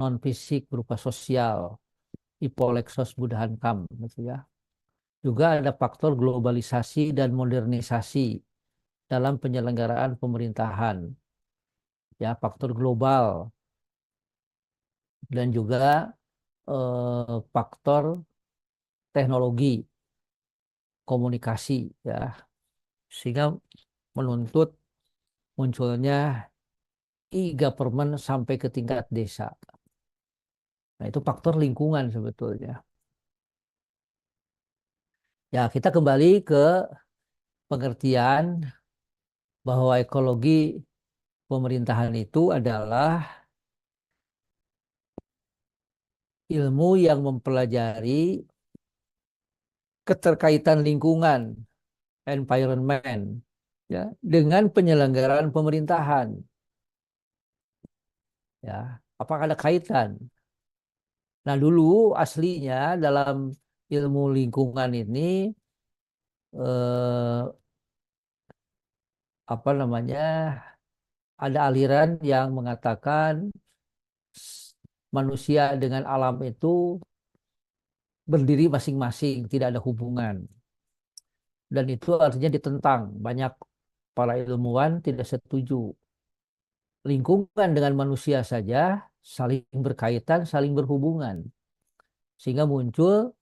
non fisik berupa sosial, Ipolexos Budahankam, gitu ya. Juga ada faktor globalisasi dan modernisasi dalam penyelenggaraan pemerintahan, ya faktor global dan juga faktor teknologi komunikasi, ya sehingga menuntut munculnya e-government sampai ke tingkat desa. Nah, itu faktor lingkungan sebetulnya. Ya, kita kembali ke pengertian bahwa ekologi pemerintahan itu adalah ilmu yang mempelajari keterkaitan lingkungan, environment, ya, dengan penyelenggaraan pemerintahan. Ya, apakah ada kaitan? Nah, dulu aslinya dalam ilmu lingkungan ini eh, apa namanya? Ada aliran yang mengatakan manusia dengan alam itu berdiri masing-masing, tidak ada hubungan. Dan itu artinya ditentang. Banyak para ilmuwan tidak setuju. Lingkungan dengan manusia saja saling berkaitan, saling berhubungan. Sehingga muncul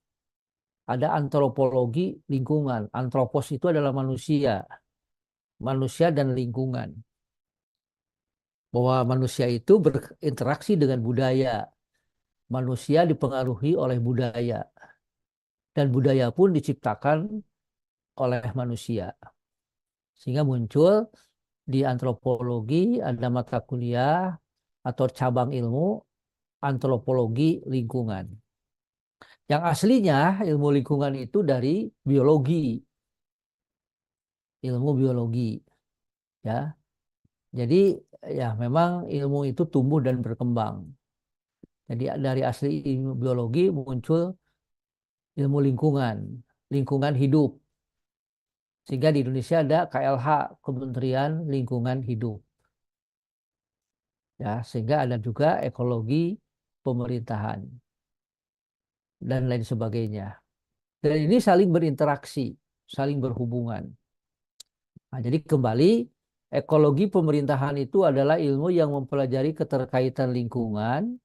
ada antropologi lingkungan. Antropos itu adalah manusia, manusia dan lingkungan. Bahwa manusia itu berinteraksi dengan budaya. Manusia dipengaruhi oleh budaya. Dan budaya pun diciptakan oleh manusia. Sehingga muncul di antropologi ada mata kuliah atau cabang ilmu antropologi lingkungan. Yang aslinya ilmu lingkungan itu dari biologi, ilmu biologi, ya. Jadi ya memang ilmu itu tumbuh dan berkembang. Jadi dari asli ilmu biologi muncul ilmu lingkungan, lingkungan hidup. Sehingga di Indonesia ada KLH, Kementerian Lingkungan Hidup. Ya, sehingga ada juga ekologi pemerintahan dan lain sebagainya. Dan ini saling berinteraksi, saling berhubungan. Nah, jadi kembali ekologi pemerintahan itu adalah ilmu yang mempelajari keterkaitan lingkungan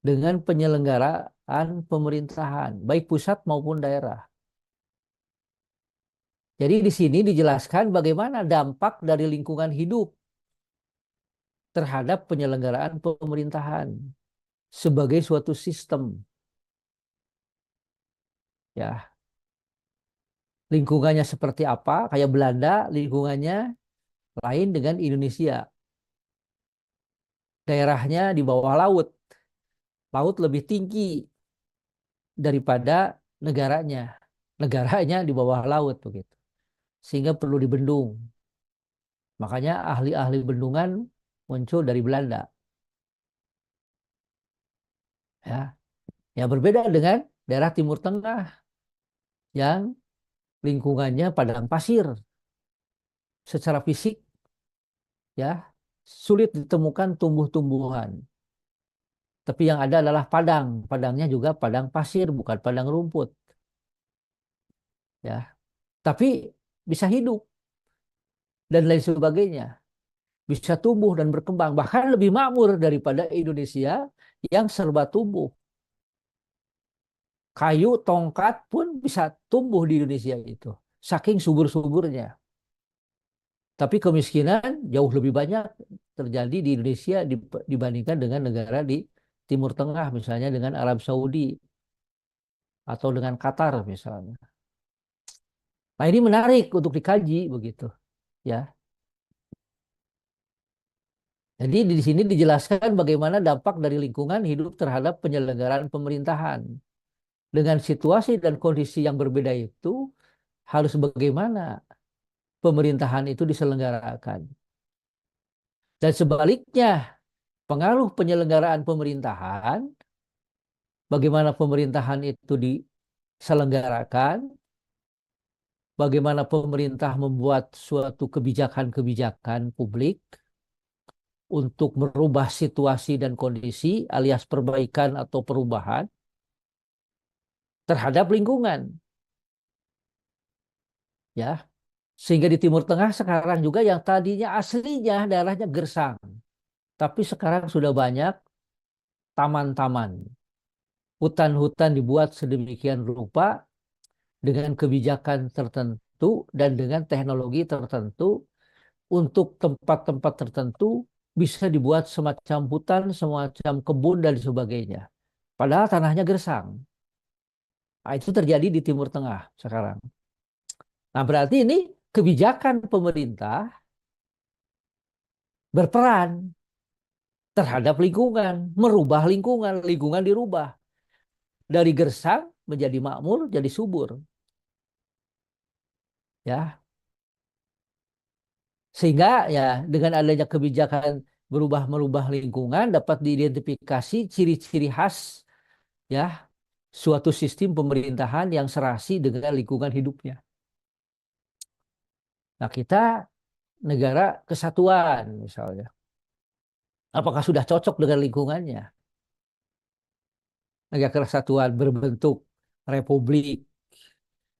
dengan penyelenggaraan pemerintahan, baik pusat maupun daerah. Jadi di sini dijelaskan bagaimana dampak dari lingkungan hidup terhadap penyelenggaraan pemerintahan sebagai suatu sistem. Ya, lingkungannya seperti apa? Kayak Belanda, lingkungannya lain dengan Indonesia. Daerahnya di bawah laut, laut lebih tinggi daripada negaranya. Negaranya di bawah laut begitu. Sehingga perlu dibendung. Makanya ahli-ahli bendungan muncul dari Belanda. Ya, ya berbeda dengan daerah Timur Tengah yang lingkungannya padang pasir. Secara fisik ya sulit ditemukan tumbuh-tumbuhan. Tapi yang ada adalah padang. Padangnya juga padang pasir, bukan padang rumput. Ya, tapi bisa hidup dan lain sebagainya. Bisa tumbuh dan berkembang. Bahkan lebih makmur daripada Indonesia yang serba tumbuh. Kayu, tongkat pun bisa tumbuh di Indonesia itu. Saking subur-suburnya. Tapi kemiskinan jauh lebih banyak terjadi di Indonesia dibandingkan dengan negara di Timur Tengah, misalnya dengan Arab Saudi atau dengan Qatar misalnya. Nah, ini menarik untuk dikaji begitu, ya. Jadi di sini dijelaskan bagaimana dampak dari lingkungan hidup terhadap penyelenggaraan pemerintahan. Dengan situasi dan kondisi yang berbeda itu, harus bagaimana pemerintahan itu diselenggarakan. Dan sebaliknya, pengaruh penyelenggaraan pemerintahan, bagaimana pemerintahan itu diselenggarakan, bagaimana pemerintah membuat suatu kebijakan-kebijakan publik, untuk merubah situasi dan kondisi alias perbaikan atau perubahan terhadap lingkungan, ya. Sehingga di Timur Tengah sekarang juga yang tadinya aslinya daerahnya gersang, tapi sekarang sudah banyak taman-taman, hutan-hutan dibuat sedemikian rupa dengan kebijakan tertentu dan dengan teknologi tertentu untuk tempat-tempat tertentu bisa dibuat semacam hutan, semacam kebun dan sebagainya. Padahal tanahnya gersang. Nah, itu terjadi di Timur Tengah sekarang. Nah, berarti ini kebijakan pemerintah berperan terhadap lingkungan, merubah lingkungan, lingkungan dirubah dari gersang menjadi makmur, jadi subur, ya. Sehingga ya dengan adanya kebijakan berubah merubah lingkungan dapat diidentifikasi ciri-ciri khas, ya, suatu sistem pemerintahan yang serasi dengan lingkungan hidupnya. Nah, kita negara kesatuan misalnya. Apakah sudah cocok dengan lingkungannya? Negara kesatuan berbentuk republik,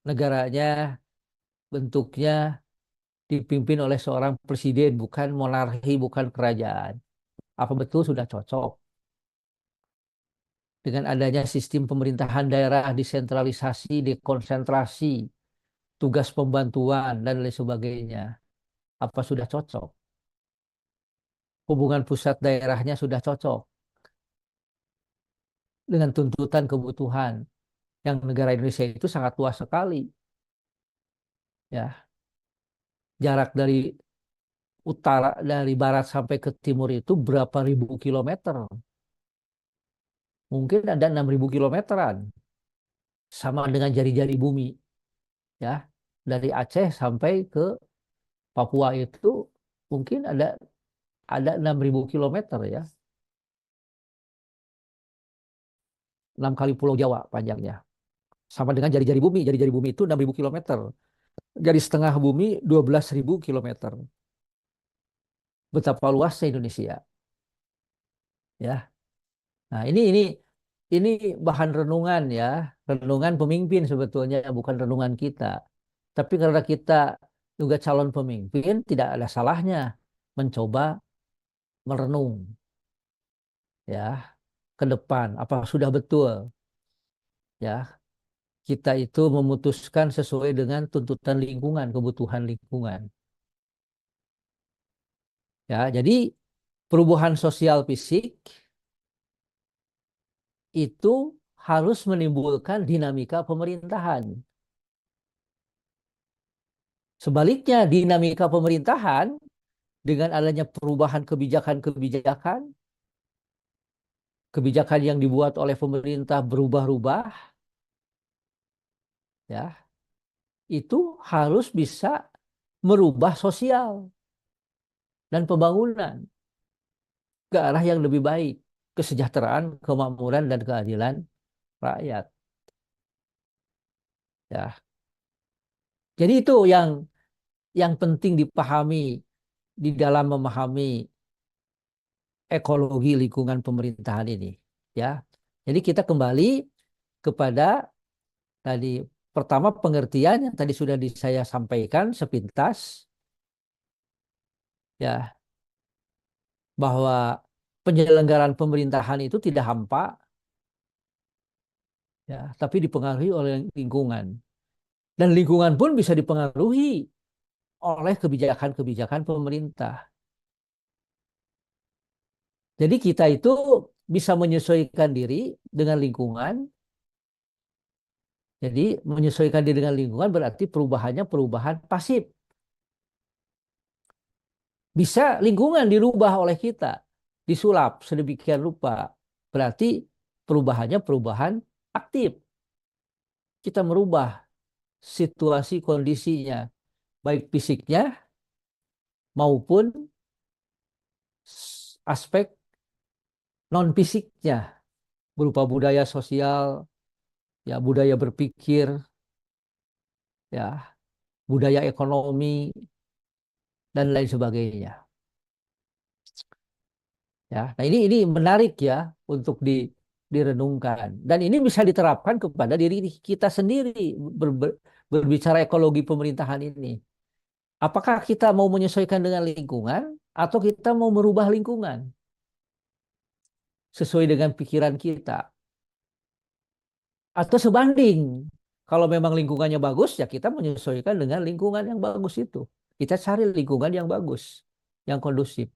negaranya bentuknya dipimpin oleh seorang presiden, bukan monarki, bukan kerajaan. Apa betul sudah cocok dengan adanya sistem pemerintahan daerah desentralisasi, dekonsentrasi, tugas pembantuan dan lain sebagainya? Apa sudah cocok? Hubungan pusat daerahnya sudah cocok dengan tuntutan kebutuhan yang negara Indonesia itu sangat luas sekali, ya. Jarak dari barat sampai ke timur itu berapa ribu kilometer? Mungkin ada 6.000 kilometeran, sama dengan jari-jari bumi, ya. Dari Aceh sampai ke Papua itu mungkin ada 6.000 kilometer, ya. 6 kali Pulau Jawa panjangnya. Sama dengan jari-jari bumi. Jari-jari bumi itu 6.000 kilometer. Jari setengah bumi 12.000 kilometer. Betapa luasnya Indonesia, ya. Nah, ini bahan renungan, ya, renungan pemimpin sebetulnya, bukan renungan kita. Tapi karena kita juga calon pemimpin, tidak ada salahnya mencoba merenung, ya, ke depan. Apa sudah betul, ya, kita itu memutuskan sesuai dengan tuntutan lingkungan, kebutuhan lingkungan. Ya, jadi perubahan sosial fisik itu harus menimbulkan dinamika pemerintahan. Sebaliknya, dinamika pemerintahan dengan adanya perubahan kebijakan-kebijakan, kebijakan yang dibuat oleh pemerintah berubah-ubah, ya, itu harus bisa merubah sosial dan pembangunan ke arah yang lebih baik, kesejahteraan, kemakmuran dan keadilan rakyat, ya. Jadi itu yang penting dipahami di dalam memahami ekologi lingkungan pemerintahan ini, ya. Jadi kita kembali kepada tadi, pertama pengertian yang tadi sudah saya sampaikan sepintas, ya, bahwa penyelenggaraan pemerintahan itu tidak hampa, ya, tapi dipengaruhi oleh lingkungan. Dan lingkungan pun bisa dipengaruhi oleh kebijakan-kebijakan pemerintah. Jadi kita itu bisa menyesuaikan diri dengan lingkungan. Jadi menyesuaikan diri dengan lingkungan berarti perubahannya perubahan pasif. Bisa lingkungan dirubah oleh kita, disulap sedemikian rupa. Berarti perubahannya perubahan aktif. Kita merubah situasi kondisinya, baik fisiknya maupun aspek non fisiknya, berupa budaya sosial, ya, budaya berpikir, ya, budaya ekonomi dan lain sebagainya. Ya, nah ini menarik ya untuk direnungkan dan ini bisa diterapkan kepada diri kita sendiri berbicara ekologi pemerintahan ini. Apakah kita mau menyesuaikan dengan lingkungan atau kita mau merubah lingkungan sesuai dengan pikiran kita atau sebanding? Kalau memang lingkungannya bagus ya kita menyesuaikan dengan lingkungan yang bagus itu. Kita cari lingkungan yang bagus, yang kondusif.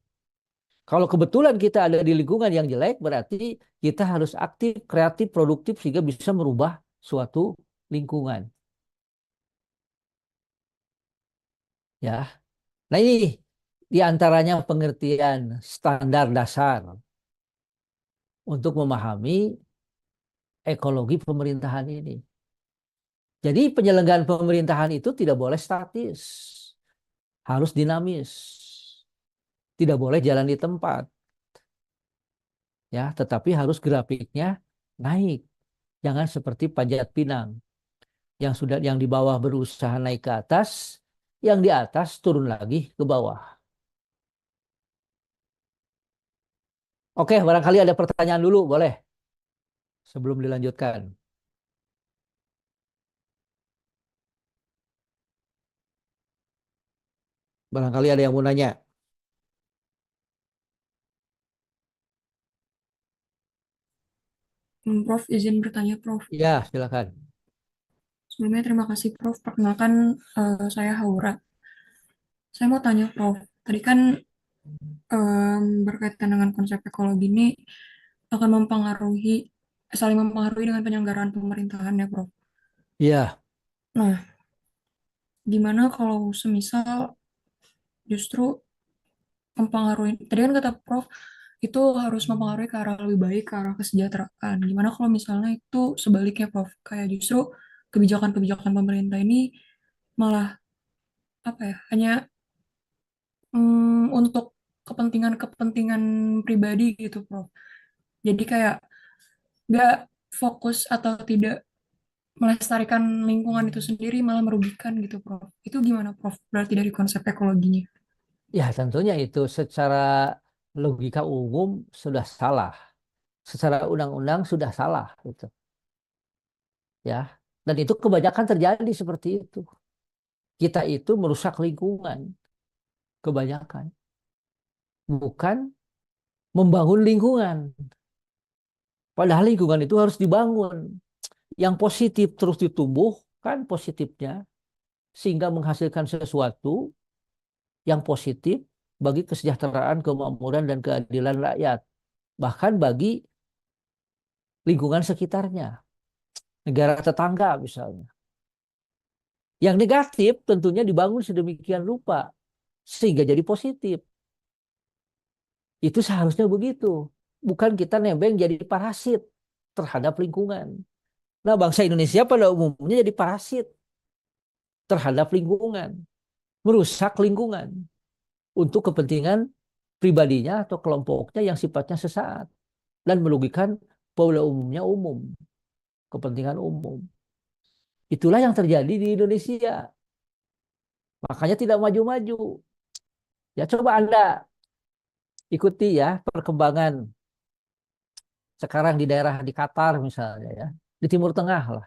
Kalau kebetulan kita ada di lingkungan yang jelek, berarti kita harus aktif, kreatif, produktif sehingga bisa merubah suatu lingkungan. Ya, nah ini di antaranya pengertian standar dasar untuk memahami ekologi pemerintahan ini. Jadi penyelenggaraan pemerintahan itu tidak boleh statis, harus dinamis, tidak boleh jalan di tempat, ya, tetapi harus grafiknya naik, jangan seperti panjat pinang yang di bawah berusaha naik ke atas, yang di atas turun lagi ke bawah. Oke, barangkali ada pertanyaan dulu, boleh sebelum dilanjutkan. Barangkali ada yang mau nanya. Prof, izin bertanya, Prof. Ya, silakan. Sebelumnya terima kasih, Prof. Perkenalkan, saya Haura. Saya mau tanya, Prof. Tadi kan berkaitan dengan konsep ekologi ini akan saling mempengaruhi dengan penyelenggaraan pemerintahan ya, Prof. Ya, Nah, gimana kalau semisal justru mempengaruhi, tadi kan kata Prof, itu harus mempengaruhi ke arah lebih baik, ke arah kesejahteraan. Gimana kalau misalnya itu sebaliknya, Prof? Kayak justru kebijakan-kebijakan pemerintah ini malah apa ya, hanya untuk kepentingan-kepentingan pribadi gitu, Prof. Jadi kayak nggak fokus atau tidak melestarikan lingkungan itu sendiri, malah merugikan gitu, Prof. Itu gimana, Prof? Berarti dari konsep ekologinya. ya tentunya itu secara logika umum sudah salah, secara undang-undang sudah salah gitu, ya. Dan itu kebanyakan terjadi seperti itu. Kita itu merusak lingkungan kebanyakan, bukan membangun lingkungan. Padahal lingkungan itu harus dibangun. Yang positif terus ditumbuhkan positifnya sehingga menghasilkan sesuatu yang positif bagi kesejahteraan, kemakmuran dan keadilan rakyat, bahkan bagi lingkungan sekitarnya, negara tetangga misalnya. Yang negatif tentunya dibangun sedemikian rupa sehingga jadi positif. Itu seharusnya begitu. Bukan kita nebeng jadi parasit terhadap lingkungan. Nah, bangsa Indonesia pada umumnya jadi parasit terhadap lingkungan, merusak lingkungan untuk kepentingan pribadinya atau kelompoknya yang sifatnya sesaat dan merugikan pada umumnya umum, kepentingan umum. Itulah yang terjadi di Indonesia. Makanya tidak maju-maju. Ya coba Anda ikuti ya perkembangan sekarang di daerah di Qatar misalnya ya. Di Timur Tengah lah.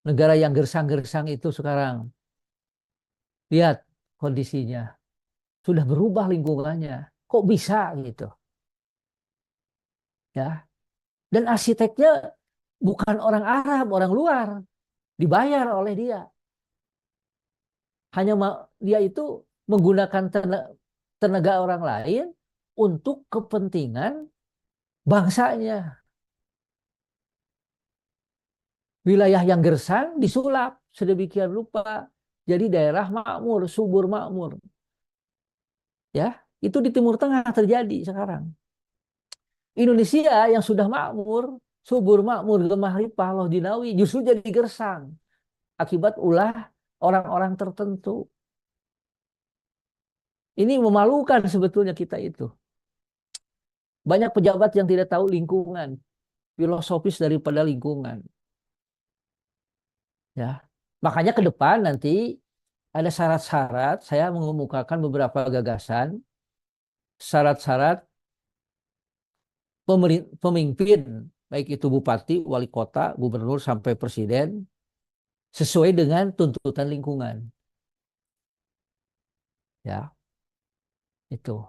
Negara yang gersang-gersang itu sekarang. Lihat kondisinya. Sudah berubah lingkungannya. Kok bisa gitu ya. Dan arsiteknya bukan orang Arab, orang luar. Dibayar oleh dia. Hanya dia itu menggunakan tenaga orang lain untuk kepentingan bangsanya. Wilayah yang gersang disulap sedemikian rupa jadi daerah makmur, subur makmur. Ya, itu di Timur Tengah terjadi sekarang. Indonesia yang sudah makmur, subur makmur, gemah ripah, loh jinawi justru jadi gersang akibat ulah orang-orang tertentu. Ini memalukan sebetulnya kita itu. Banyak pejabat yang tidak tahu lingkungan, filosofis daripada lingkungan. Ya, makanya ke depan nanti ada syarat-syarat. Saya mengemukakan beberapa gagasan, syarat-syarat pemimpin, baik itu bupati, wali kota, gubernur, sampai presiden, sesuai dengan tuntutan lingkungan. Ya, itu.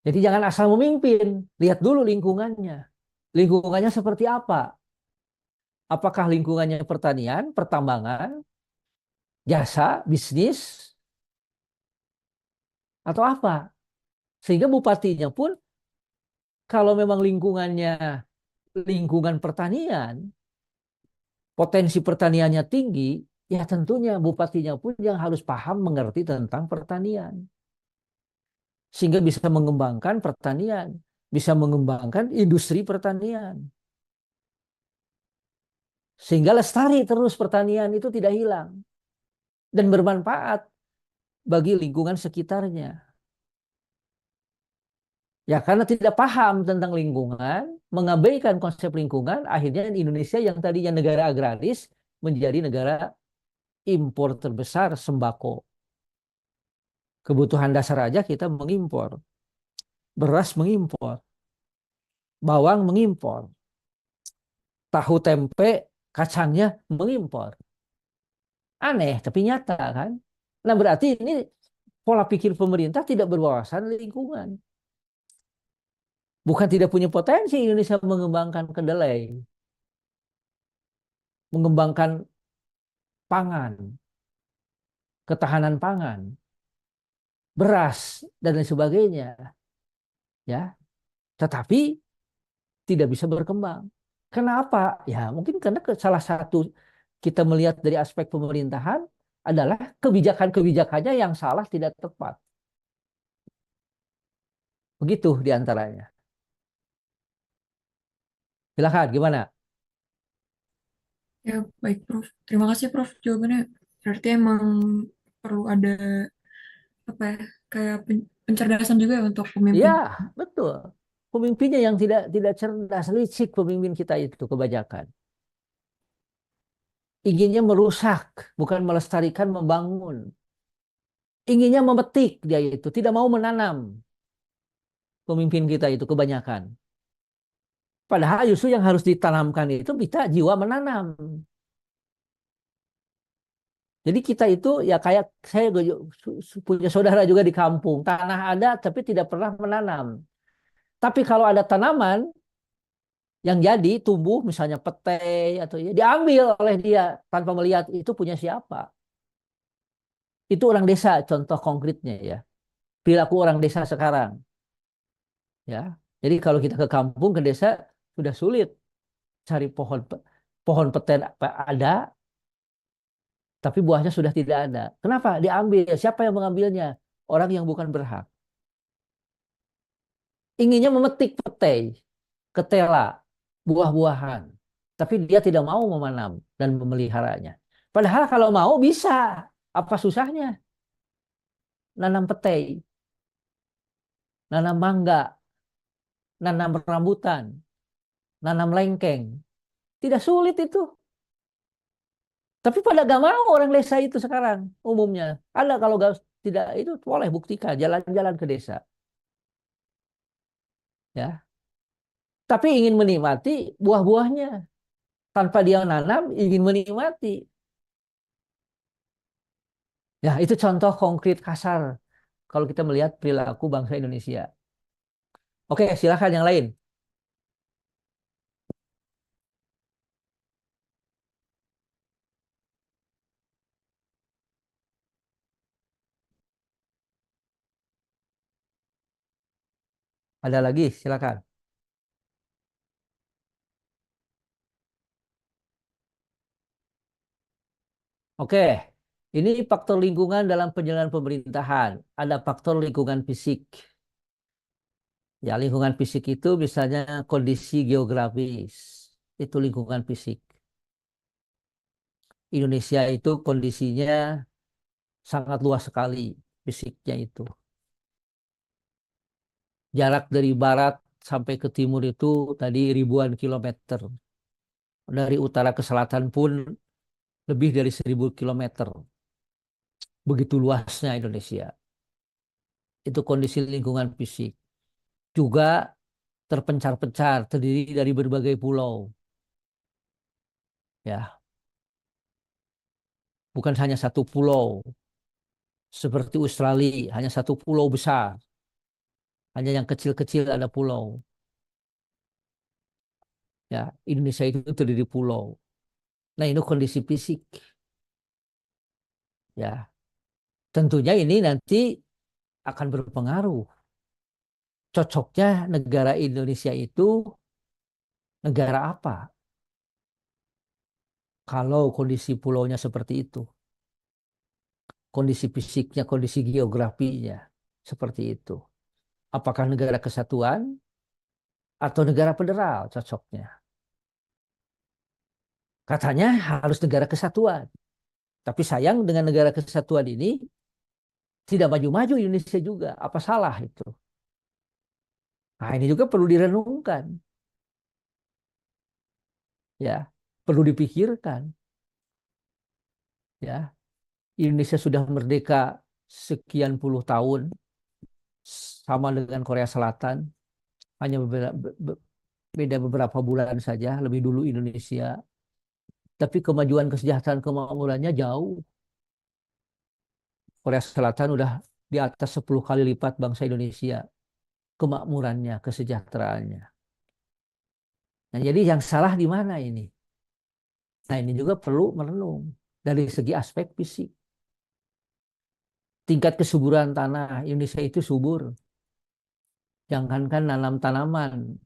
Jadi jangan asal memimpin, lihat dulu lingkungannya. Lingkungannya seperti apa? Apakah lingkungannya pertanian, pertambangan, jasa, bisnis, atau apa? Sehingga bupatinya pun kalau memang lingkungannya lingkungan pertanian, potensi pertaniannya tinggi, ya tentunya bupatinya pun yang harus paham mengerti tentang pertanian. Sehingga bisa mengembangkan pertanian, bisa mengembangkan industri pertanian. Sehingga lestari terus pertanian itu tidak hilang dan bermanfaat bagi lingkungan sekitarnya. Ya karena tidak paham tentang lingkungan, mengabaikan konsep lingkungan, akhirnya Indonesia yang tadinya negara agraris menjadi negara impor terbesar sembako. Kebutuhan dasar aja kita mengimpor. Beras mengimpor, bawang mengimpor, tahu tempe, kacangnya mengimpor. Aneh, tapi nyata kan? Nah berarti ini pola pikir pemerintah tidak berwawasan lingkungan. Bukan tidak punya potensi Indonesia mengembangkan kedelai, mengembangkan pangan, ketahanan pangan, beras, dan lain sebagainya. Ya, tetapi tidak bisa berkembang. Kenapa? Ya mungkin karena salah satu kita melihat dari aspek pemerintahan adalah kebijakan-kebijakannya yang salah tidak tepat. Begitu diantaranya. Silakan, gimana? Ya, baik, Prof. Terima kasih, Prof. Jawabannya. Berarti emang perlu ada apa ya, kayak pencerdasan juga ya untuk Ya, pemimpin. betul. Pemimpinnya yang tidak cerdas, licik pemimpin kita itu kebanyakan. Inginnya merusak, bukan melestarikan, membangun. Inginnya memetik dia itu, tidak mau menanam. Pemimpin kita itu kebanyakan. Padahal justru yang harus ditanamkan itu kita jiwa menanam. Jadi kita itu ya kayak saya punya saudara juga di kampung. Tanah ada tapi tidak pernah menanam. Tapi kalau ada tanaman yang jadi tumbuh misalnya petai atau ya diambil oleh dia tanpa melihat itu punya siapa. Itu orang desa contoh konkretnya ya. Perilaku orang desa sekarang ya. Jadi kalau kita ke kampung ke desa sudah sulit cari pohon petai ada tapi buahnya sudah tidak ada. Kenapa? Diambil. Siapa yang mengambilnya? Orang yang bukan berhak. Inginnya memetik petai, ketela, buah-buahan. Tapi dia tidak mau memanam dan memeliharanya. Padahal kalau mau bisa. Apa susahnya? Nanam petai, nanam mangga, nanam rambutan, nanam lengkeng. Tidak sulit itu. Tapi pada gak mau orang desa itu sekarang umumnya. Ada kalau gak, tidak itu boleh buktikan jalan-jalan ke desa. Ya, tapi ingin menikmati buah-buahnya tanpa dia nanam ingin menikmati. Ya, itu contoh konkret kasar kalau kita melihat perilaku bangsa Indonesia. Oke, silakan yang lain. Ada lagi, silakan. Oke, ini faktor lingkungan dalam penyelenggaraan pemerintahan. Ada faktor lingkungan fisik. Ya, lingkungan fisik itu misalnya kondisi geografis. Itu lingkungan fisik. Indonesia itu kondisinya sangat luas sekali fisiknya itu. Jarak dari barat sampai ke timur itu tadi ribuan kilometer. Dari utara ke selatan pun lebih dari 1.000 kilometer. Begitu luasnya Indonesia. Itu kondisi lingkungan fisik. Juga terpencar-pencar, terdiri dari berbagai pulau. Ya, bukan hanya satu pulau. Seperti Australia, hanya satu pulau besar. Hanya yang kecil-kecil ada pulau. Ya, Indonesia itu terdiri pulau. Nah, ini kondisi fisik. Ya, tentunya ini nanti akan berpengaruh. Cocoknya negara Indonesia itu negara apa? Kalau kondisi pulaunya seperti itu, kondisi fisiknya, kondisi geografinya seperti itu. Apakah negara kesatuan atau negara federal cocoknya? Katanya harus negara kesatuan. Tapi sayang dengan negara kesatuan ini tidak maju-maju Indonesia juga. Apa salah itu? Nah, ini juga perlu direnungkan, ya. Perlu dipikirkan, ya. Indonesia sudah merdeka sekian puluh tahun, sama dengan Korea Selatan, hanya beda beberapa bulan saja, lebih dulu Indonesia. Tapi kemajuan kesejahteraan kemakmurannya jauh. Korea Selatan udah di atas 10 kali lipat bangsa Indonesia kemakmurannya, kesejahteraannya. Nah, jadi yang salah di mana ini? Nah, ini juga perlu merenung dari segi aspek fisik. Tingkat kesuburan tanah Indonesia itu subur. Jangankan nanam tanaman,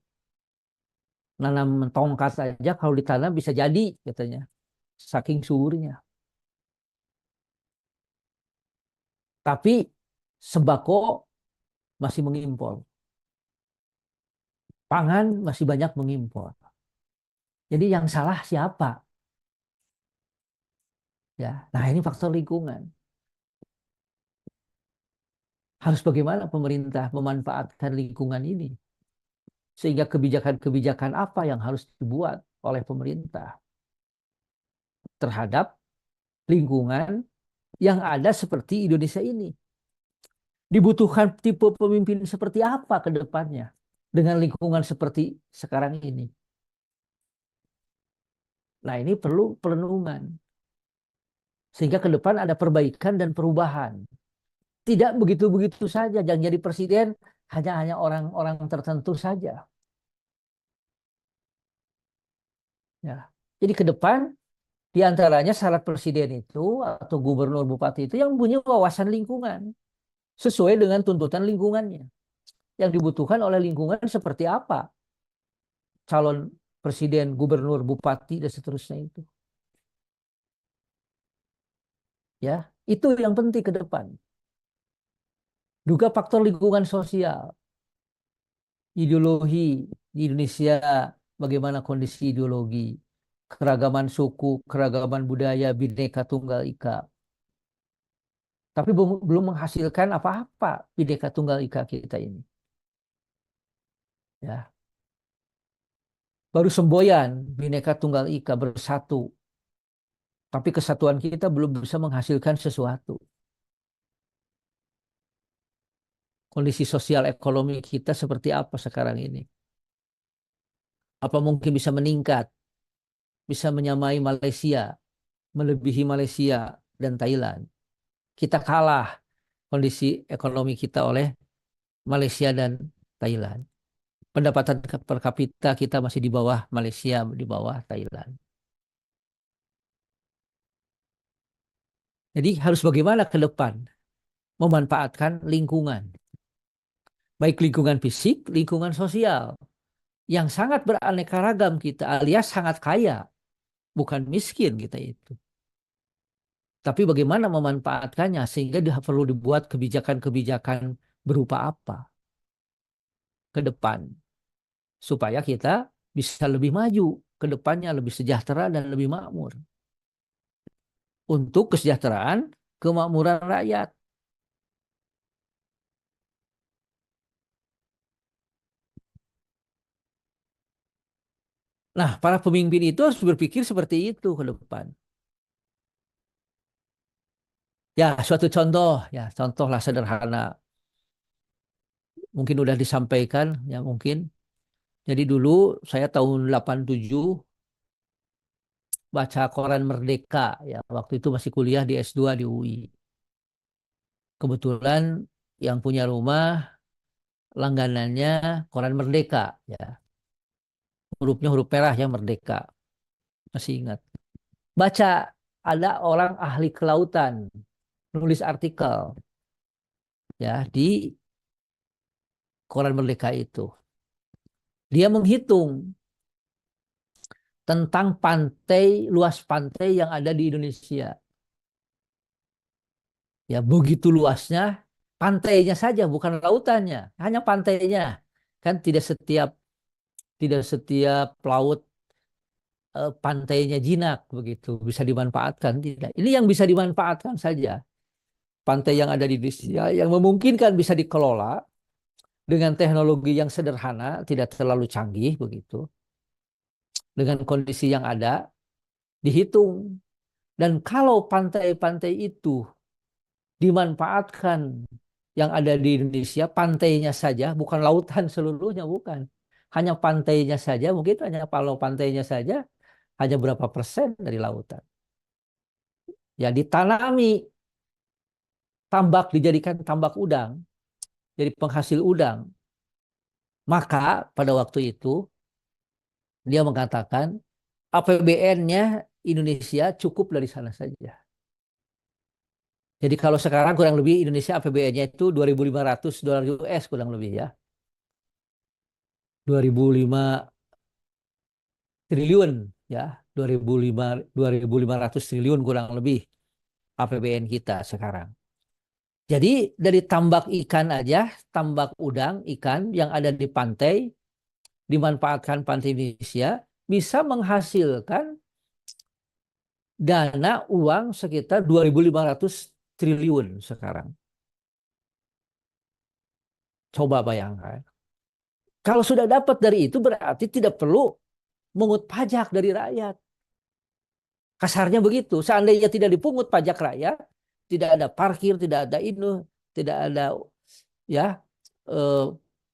nanam tongkat saja kalau ditanam bisa jadi katanya. Saking suburnya. Tapi sembako masih mengimpor. Pangan masih banyak mengimpor. Jadi yang salah siapa? Ya, nah ini faktor lingkungan. Harus bagaimana pemerintah memanfaatkan lingkungan ini? Sehingga kebijakan-kebijakan apa yang harus dibuat oleh pemerintah terhadap lingkungan yang ada seperti Indonesia ini. Dibutuhkan tipe pemimpin seperti apa ke depannya dengan lingkungan seperti sekarang ini. Nah, ini perlu perenungan. Sehingga ke depan ada perbaikan dan perubahan. Tidak begitu-begitu saja. Yang jadi presiden hanya orang-orang tertentu saja. Ya. Jadi ke depan di antaranya syarat presiden itu atau gubernur bupati itu yang punya wawasan lingkungan sesuai dengan tuntutan lingkungannya. Yang dibutuhkan oleh lingkungan seperti apa? Calon presiden, gubernur, bupati dan seterusnya itu. Ya, itu yang penting ke depan. Juga faktor lingkungan sosial, ideologi di Indonesia, bagaimana kondisi ideologi, keragaman suku, keragaman budaya, Bhinneka Tunggal Ika. Tapi belum menghasilkan apa-apa Bhinneka Tunggal Ika kita ini. Ya, baru semboyan Bhinneka Tunggal Ika bersatu. Tapi kesatuan kita belum bisa menghasilkan sesuatu. Kondisi sosial ekonomi kita seperti apa sekarang ini? Apa mungkin bisa meningkat, bisa menyamai Malaysia, melebihi Malaysia dan Thailand? Kita kalah kondisi ekonomi kita oleh Malaysia dan Thailand. Pendapatan per kapita kita masih di bawah Malaysia, di bawah Thailand. Jadi harus bagaimana ke depan memanfaatkan lingkungan, baik lingkungan fisik, lingkungan sosial, yang sangat beraneka ragam kita, alias sangat kaya, bukan miskin kita itu. Tapi bagaimana memanfaatkannya sehingga dia perlu dibuat kebijakan-kebijakan berupa apa ke depan supaya kita bisa lebih maju ke depannya, lebih sejahtera dan lebih makmur untuk kesejahteraan kemakmuran rakyat. Nah, para pemimpin itu harus berpikir seperti itu ke depan. Ya, suatu contoh, ya, contohlah sederhana. Mungkin udah disampaikan, ya mungkin. Jadi dulu saya tahun 87 baca koran Merdeka ya. Waktu itu masih kuliah di S2 di UI. Kebetulan yang punya rumah langganannya koran Merdeka ya. Hurufnya huruf merah ya Merdeka. Masih ingat. Baca ada orang ahli kelautan nulis artikel ya di koran Merdeka itu. Dia menghitung tentang luas pantai yang ada di Indonesia. Ya, begitu luasnya pantainya saja, bukan lautannya, hanya pantainya. Kan tidak setiap laut pantainya jinak begitu bisa dimanfaatkan tidak. Ini yang bisa dimanfaatkan saja. Pantai yang ada di Indonesia yang memungkinkan bisa dikelola dengan teknologi yang sederhana, tidak terlalu canggih begitu. Dengan kondisi yang ada dihitung. Dan kalau pantai-pantai itu dimanfaatkan yang ada di Indonesia, pantainya saja, bukan lautan seluruhnya, bukan. Hanya pantainya saja, mungkin hanya kalau pantainya saja, hanya berapa persen dari lautan. Ya ditanami tambak, dijadikan tambak udang, jadi penghasil udang. Maka pada waktu itu dia mengatakan APBN-nya Indonesia cukup dari sana saja. Jadi kalau sekarang kurang lebih Indonesia APBN-nya itu 2.500 dolar US kurang lebih ya. 2.500 triliun ya. 2.500 triliun kurang lebih APBN kita sekarang. Jadi dari tambak ikan aja, tambak udang, ikan yang ada di pantai, dimanfaatkan pantai Indonesia, bisa menghasilkan dana uang sekitar 2.500 triliun sekarang. Coba bayangkan. Kalau sudah dapat dari itu berarti tidak perlu mengut pajak dari rakyat. Kasarnya begitu. Seandainya tidak dipungut pajak rakyat, tidak ada parkir, tidak ada ini, tidak ada ya eh,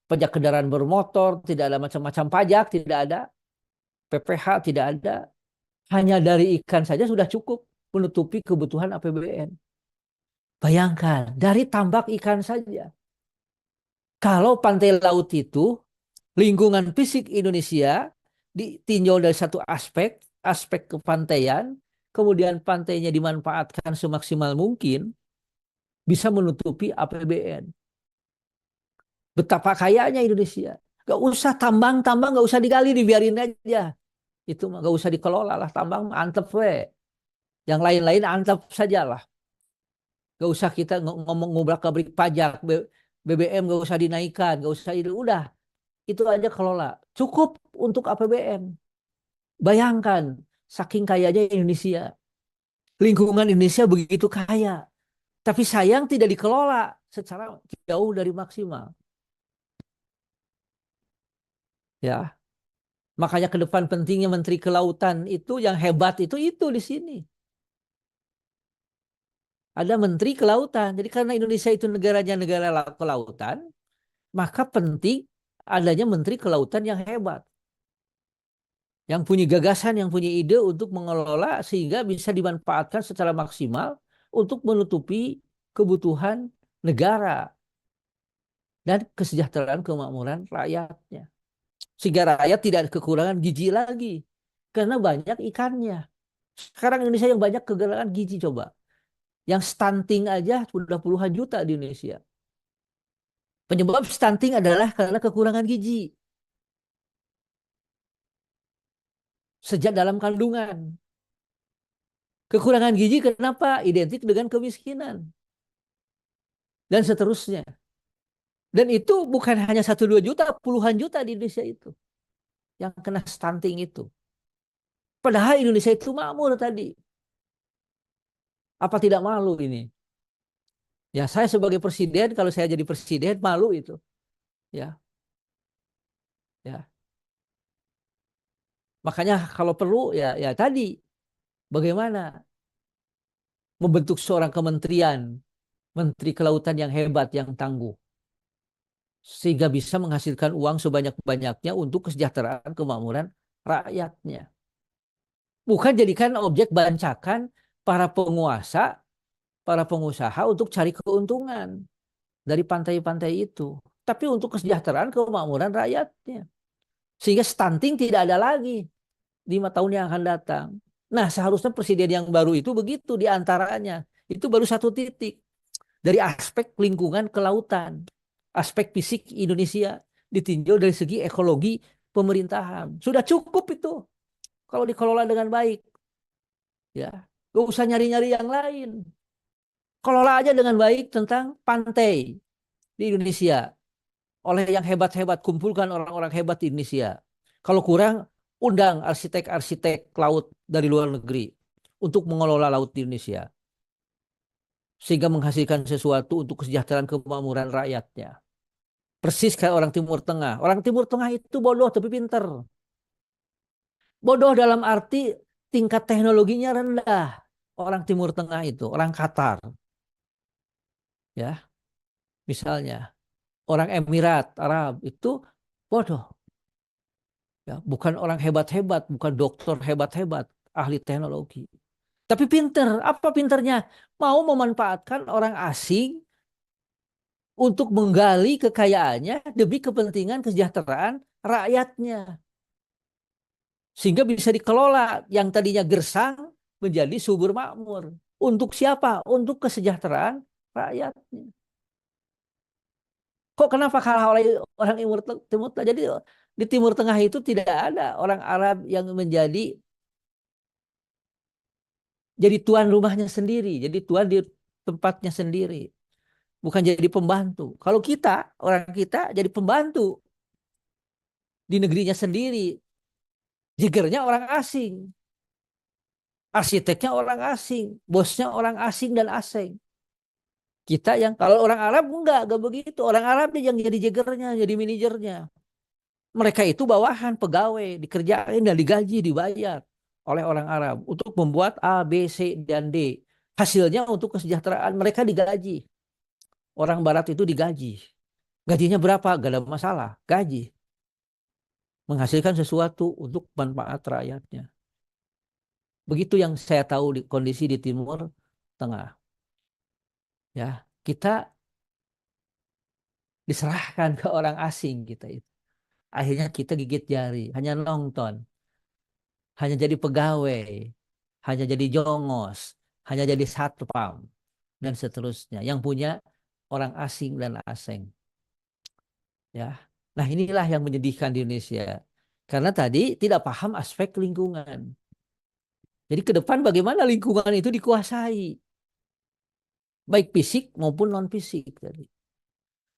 pajak kendaraan bermotor, tidak ada macam-macam pajak, tidak ada PPh, tidak ada. Hanya dari ikan saja sudah cukup menutupi kebutuhan APBN. Bayangkan, dari tambak ikan saja. Kalau pantai laut itu, lingkungan fisik Indonesia ditinjau dari satu aspek, aspek kepantaian, kemudian pantainya dimanfaatkan semaksimal mungkin, bisa menutupi APBN. Betapa kayanya Indonesia. Gak usah tambang-tambang, gak usah digali, dibiarin aja. Itu mah gak usah dikelola lah, tambang antep we. Yang lain-lain antep sajalah. Gak usah kita ngomong ngobrak abrik pajak, BBM gak usah dinaikkan, gak usah itu. Udah, itu aja kelola. Cukup untuk APBN. Bayangkan, saking kayanya Indonesia. Lingkungan Indonesia begitu kaya. Tapi sayang tidak dikelola secara jauh dari maksimal. Ya, makanya ke depan pentingnya Menteri Kelautan itu yang hebat itu di sini. Ada Menteri Kelautan. Jadi karena Indonesia itu negaranya negara kelautan, maka penting adanya Menteri Kelautan yang hebat. Yang punya gagasan, yang punya ide untuk mengelola sehingga bisa dimanfaatkan secara maksimal untuk menutupi kebutuhan negara dan kesejahteraan kemakmuran rakyatnya. Sehingga rakyat tidak kekurangan gizi lagi karena banyak ikannya. Sekarang Indonesia yang banyak kekurangan gizi coba. Yang stunting aja sudah puluhan juta di Indonesia. Penyebab stunting adalah karena kekurangan gizi sejak dalam kandungan. Kekurangan gizi kenapa? Identik dengan kemiskinan dan seterusnya. Dan itu bukan hanya 1-2 juta, puluhan juta di Indonesia itu yang kena stunting itu. Padahal Indonesia itu makmur tadi. Apa tidak malu ini? Ya saya sebagai presiden, kalau saya jadi presiden malu itu. Ya, ya. Makanya kalau perlu ya tadi bagaimana membentuk seorang kementerian, Menteri Kelautan yang hebat, yang tangguh. sehingga bisa menghasilkan uang sebanyak-banyaknya untuk kesejahteraan kemakmuran rakyatnya. Bukan jadikan objek bancakan para penguasa, para pengusaha untuk cari keuntungan dari pantai-pantai itu, tapi untuk kesejahteraan kemakmuran rakyatnya. Sehingga stunting tidak ada lagi 5 tahun yang akan datang. Nah, seharusnya presiden yang baru itu begitu diantaranya. Itu baru satu titik. Dari aspek lingkungan kelautan. Aspek fisik Indonesia ditinjau dari segi ekologi pemerintahan. Sudah cukup itu. Kalau dikelola dengan baik. Ya, gak usah nyari-nyari yang lain. Kelola aja dengan baik tentang pantai di Indonesia. Oleh yang hebat-hebat, kumpulkan orang-orang hebat di Indonesia. Kalau kurang, undang arsitek-arsitek laut dari luar negeri untuk mengelola laut di Indonesia. Sehingga menghasilkan sesuatu untuk kesejahteraan kemakmuran rakyatnya. Persis kayak orang Timur Tengah. Orang Timur Tengah itu bodoh tapi pinter. Bodoh dalam arti tingkat teknologinya rendah. Orang Timur Tengah itu, orang Qatar. Ya, misalnya. Orang Emirat Arab itu bodoh. Ya, bukan orang hebat-hebat, bukan dokter hebat-hebat, ahli teknologi. Tapi pinter. Apa pinternya? Mau memanfaatkan orang asing untuk menggali kekayaannya demi kepentingan kesejahteraan rakyatnya. Sehingga bisa dikelola yang tadinya gersang menjadi subur makmur. Untuk siapa? Untuk kesejahteraan rakyatnya. Kok kenapa kalah oleh orang Timur Tengah? Jadi di Timur Tengah itu tidak ada orang Arab yang jadi tuan rumahnya sendiri, jadi tuan di tempatnya sendiri, bukan jadi pembantu. Kalau kita, orang kita jadi pembantu di negerinya sendiri, jigernya orang asing, arsiteknya orang asing, bosnya orang asing dan asing. Kita yang kalau orang Arab enggak begitu. Orang Arab yang jadi jigernya, jadi manajernya. Mereka itu bawahan pegawai, dikerjain dan digaji, dibayar oleh orang Arab untuk membuat A, B, C, dan D. Hasilnya untuk kesejahteraan mereka digaji. Orang Barat itu digaji. Gajinya berapa? Gak ada masalah. Gaji. Menghasilkan sesuatu untuk manfaat rakyatnya. Begitu yang saya tahu di kondisi di Timur Tengah. Ya, kita diserahkan ke orang asing kita itu. Akhirnya kita gigit jari, hanya nonton, hanya jadi pegawai, hanya jadi jongos, hanya jadi satpam, dan seterusnya. Yang punya orang asing dan asing. Ya, nah inilah yang menyedihkan di Indonesia. Karena tadi tidak paham aspek lingkungan. Jadi ke depan bagaimana lingkungan itu dikuasai. Baik fisik maupun non fisik tadi.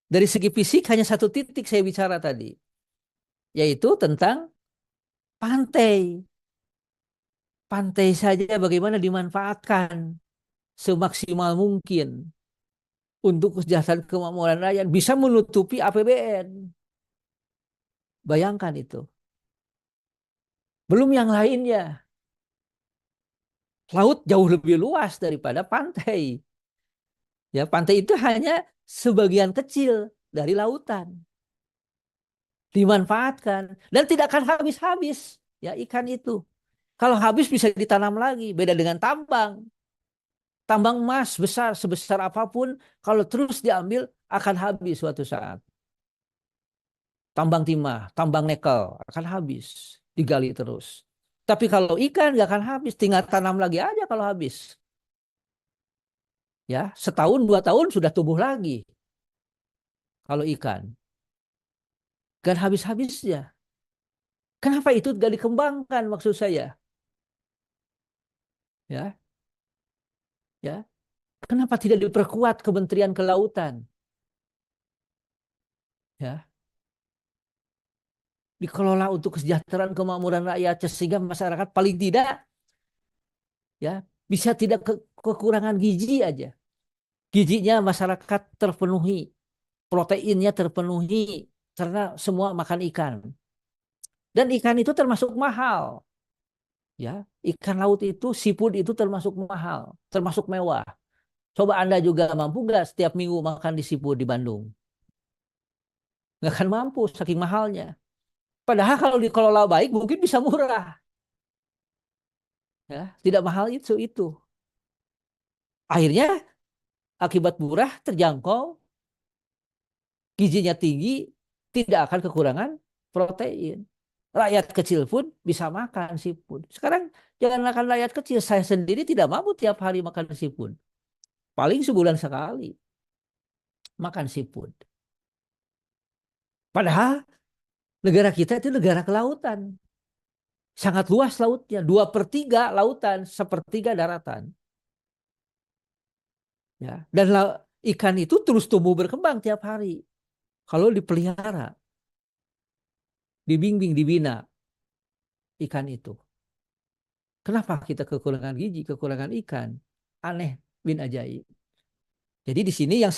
Dari segi fisik hanya satu titik saya bicara tadi. Yaitu tentang pantai. Pantai saja bagaimana dimanfaatkan semaksimal mungkin untuk kesejahteraan kemakmuran rakyat bisa menutupi APBN. Bayangkan itu. Belum yang lainnya. Laut jauh lebih luas daripada pantai. Ya, pantai itu hanya sebagian kecil dari lautan. Dimanfaatkan dan tidak akan habis-habis ya ikan itu. Kalau habis bisa ditanam lagi, beda dengan tambang. Tambang emas besar sebesar apapun kalau terus diambil akan habis suatu saat. Tambang timah, tambang nikel akan habis, digali terus. Tapi kalau ikan nggak akan habis, tinggal tanam lagi aja kalau habis. Ya, setahun 2 tahun sudah tumbuh lagi. Kalau ikan, kan habis-habisnya. Kenapa itu nggak dikembangkan maksud saya? Ya, ya. Kenapa tidak diperkuat Kementerian Kelautan? Ya, dikelola untuk kesejahteraan kemakmuran rakyat sehingga masyarakat paling tidak ya bisa tidak kekurangan gizi aja. Gizinya masyarakat terpenuhi, proteinnya terpenuhi karena semua makan ikan. Dan ikan itu termasuk mahal. Ya, ikan laut itu, seafood itu termasuk mahal, termasuk mewah. Coba Anda juga mampu nggak setiap minggu makan di seafood di Bandung? nggak akan mampu saking mahalnya. Padahal kalau dikelola baik mungkin bisa murah, ya, tidak mahal itu. Akhirnya akibat murah, terjangkau, gizinya tinggi, tidak akan kekurangan protein. Rakyat kecil pun bisa makan sipun. Sekarang jangankan rakyat kecil, saya sendiri tidak mampu tiap hari makan sipun. Paling sebulan sekali makan sipun. Padahal negara kita itu negara kelautan. Sangat luas lautnya. 2/3 lautan, sepertiga daratan. Ya. Dan ikan itu terus tumbuh berkembang tiap hari. Kalau dipelihara, dibimbing, dibina ikan itu. Kenapa kita kekurangan gizi, kekurangan ikan? Aneh bin ajaib. Jadi di sini yang